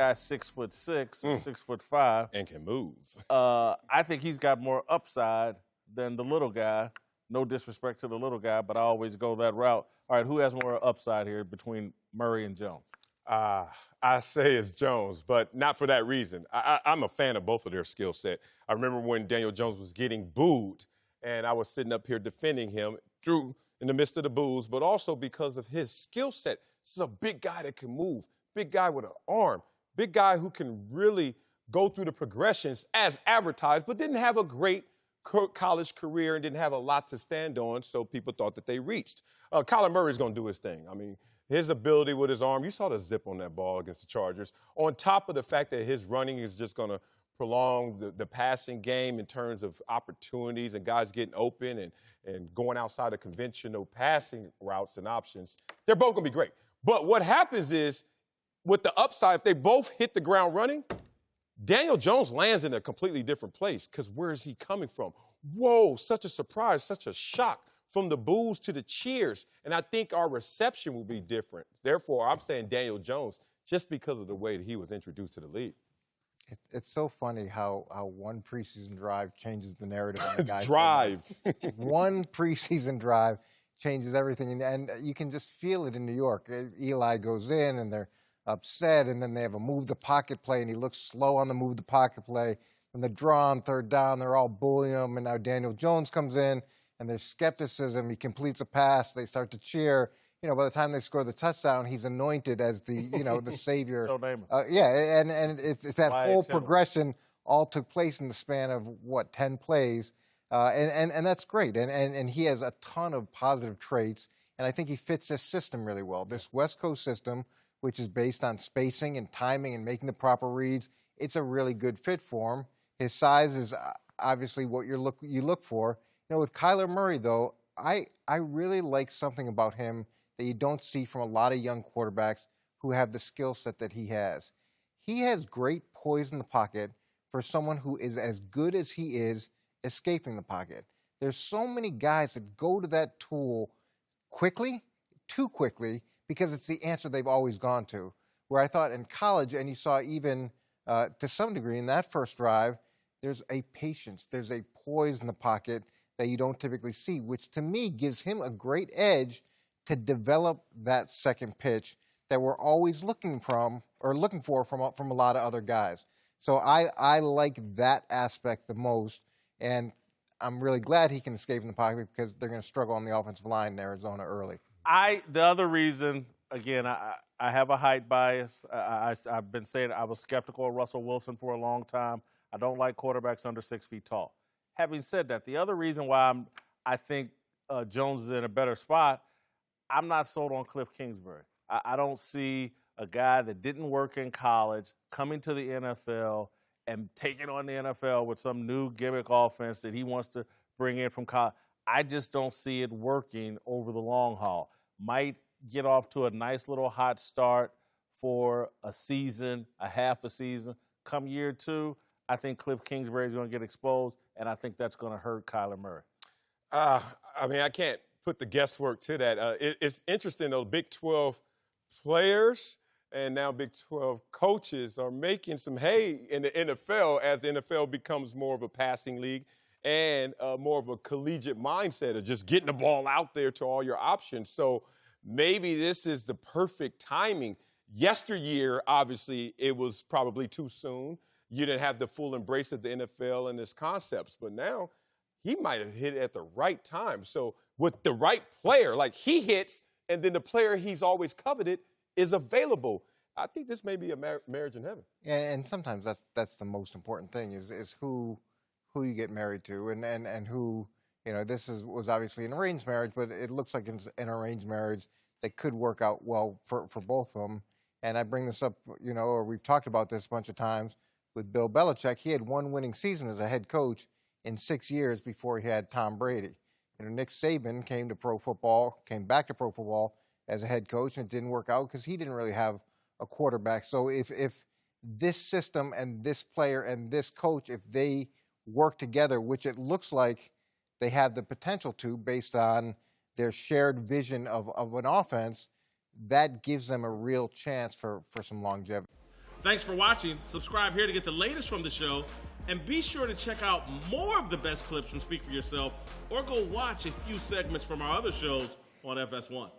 Guy's 6'6", 6'5", and can move. I think he's got more upside than the little guy. No disrespect to the little guy, but I always go that route. All right, who has more upside here between Murray and Jones? I say it's Jones, but not for that reason. I'm a fan of both of their skill set. I remember when Daniel Jones was getting booed, and I was sitting up here defending him in the midst of the boos, but also because of his skill set. This is a big guy that can move, big guy with an arm, big guy who can really go through the progressions as advertised, but didn't have a great college career and didn't have a lot to stand on, so people thought that they reached. Kyler Murray's going to do his thing. I mean, his ability with his arm, you saw the zip on that ball against the Chargers, on top of the fact that his running is just going to prolong the passing game in terms of opportunities and guys getting open and going outside of conventional passing routes and options. They're both going to be great. But what happens is, with the upside, if they both hit the ground running, Daniel Jones lands in a completely different place because where is he coming from? Whoa, such a surprise, such a shock, from the boos to the cheers. And I think our reception will be different. Therefore, I'm saying Daniel Jones just because of the way that he was introduced to the league. It's so funny how one preseason drive changes the narrative on the guys. Drive. One preseason drive changes everything. And you can just feel it in New York. Eli goes in, and they're upset, and then they have a move the pocket play, and he looks slow on the move the pocket play. When they draw on third down, they're all bullying him, and now Daniel Jones comes in, and there's skepticism. He completes a pass. They start to cheer. You know, by the time they score the touchdown, he's anointed as the, the savior. So name yeah, and it's that whole progression all took place in the span of, 10 plays. And that's great. And he has a ton of positive traits, and I think he fits this system really well. This West Coast system, which is based on spacing and timing and making the proper reads, it's a really good fit for him. His size is obviously what you look for. With Kyler Murray, though, I really like something about him that you don't see from a lot of young quarterbacks who have the skill set that he has. He has great poise in the pocket for someone who is as good as he is escaping the pocket. There's so many guys that go to that tool quickly, too quickly, because it's the answer they've always gone to. Where I thought in college, and you saw even to some degree in that first drive, there's a patience, there's a poise in the pocket that you don't typically see, which to me gives him a great edge to develop that second pitch that we're always looking for from a lot of other guys. So I like that aspect the most, and I'm really glad he can escape in the pocket because they're going to struggle on the offensive line in Arizona early. The other reason, again, I have a height bias. I've been saying I was skeptical of Russell Wilson for a long time. I don't like quarterbacks under 6 feet tall. Having said that, the other reason why I think Jones is in a better spot, I'm not sold on Cliff Kingsbury. I don't see a guy that didn't work in college coming to the NFL and taking on the NFL with some new gimmick offense that he wants to bring in from college. I just don't see it working over the long haul. Might get off to a nice little hot start for a season, a half a season. Come year two, I think Cliff Kingsbury is going to get exposed, and I think that's going to hurt Kyler Murray. I can't put the guesswork to that. It's interesting, though, Big 12 players and now Big 12 coaches are making some hay in the NFL as the NFL becomes more of a passing league and more of a collegiate mindset of just getting the ball out there to all your options. So maybe this is the perfect timing. Yesteryear, obviously, it was probably too soon. You didn't have the full embrace of the NFL and its concepts. But now he might have hit it at the right time. So with the right player, like he hits, and then the player he's always coveted is available, I think this may be a marriage in heaven. Yeah, and sometimes that's the most important thing is who you get married to, and who, this was obviously an arranged marriage, but it looks like it's an arranged marriage that could work out well for both of them. And I bring this up, or we've talked about this a bunch of times with Bill Belichick. He had one winning season as a head coach in 6 years before he had Tom Brady. Nick Saban came back to pro football as a head coach, and it didn't work out because he didn't really have a quarterback. So if this system and this player and this coach, if they work together, which it looks like they have the potential to based on their shared vision of an offense, that gives them a real chance for some longevity. Thanks for watching. Subscribe here to get the latest from the show. And be sure to check out more of the best clips from Speak For Yourself or go watch a few segments from our other shows on FS1.